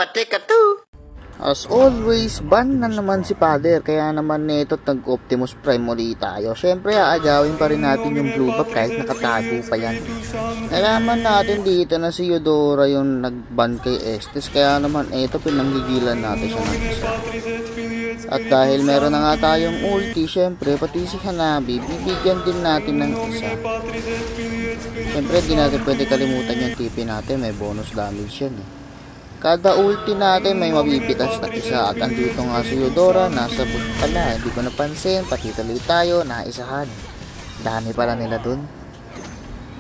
Mateka to. As always, ban na naman si Father. Kaya naman nito tag-Optimus Prime ulit tayo. Syempre, aagawin pa rin natin yung blue buff kahit nakatago pa yan. Nalaman natin dito na si Eudora yung nag-ban kay Estes. Kaya naman ito pinanggigilan natin siya ng isa. At dahil meron na nga tayong ulti, syempre pati si Hanabi, bibigyan din natin ng isa. Syempre, di natin pwede kalimutan yung TP natin. May bonus damage yan eh. Kada ulti natin may mabibitas na isa. At andito nga si Eudora, nasa bush pala. Hindi ko napansin, pati tuloy tayo, naisahan. Dami pala nila dun.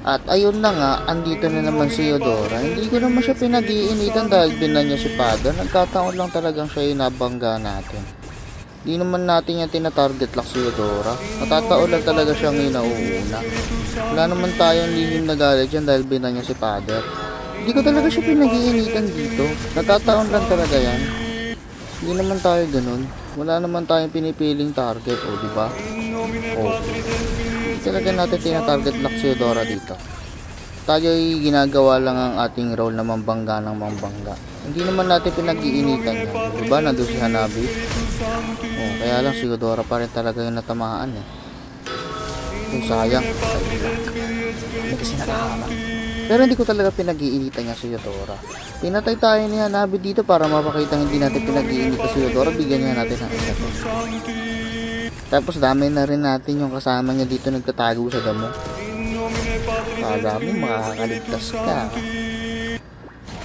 At ayun na nga, andito na naman si Eudora. Hindi ko naman siya pinag-iinitan dahil binan niya si Father. Nagkataon lang talagang siya yung nabangga natin. Hindi naman natin yung tina-target lang si Eudora. Natataon lang talaga siyang inauuna. Wala naman tayong lihim na galit dyan dahil binan niya si Father. Hindi ko talaga siya pinag-iinitan dito. Natataon lang talaga yan. Hindi naman tayo ganun. Wala naman tayong pinipiling target, o diba? Hindi talaga natin tina-target lock si Eudora dito. Tayo ay ginagawa lang ang ating role na mambangga ng mambangga. Hindi naman natin pinag-iinitan yan. Diba? Nandun si Hanabi. Kaya lang si Eudora pa rin talaga yung natamaan eh. Sayang. Hindi kasi nakakama. Pero hindi ko talaga pinag-iinitan niya si Eudora. Pinatay tayo ni Hanabi dito para mapakita hindi natin pinag-iinitan si Eudora. Bigyan niya natin ng isa to. Tapos dami na rin natin yung kasama niya dito nagtatago sa damo. Kala mo makakaligtas ka.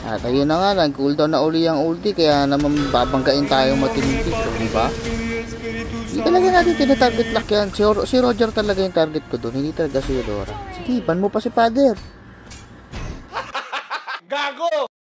At ayun na nga, nag-cooldown na uli ang ulti. Kaya naman babanggain tayo matindi. So, diba? Hindi talaga natin tinatarget lock yan. Si Roger talaga yung target ko doon. Hindi talaga si Eudora. Sige, ban mo pa si Father.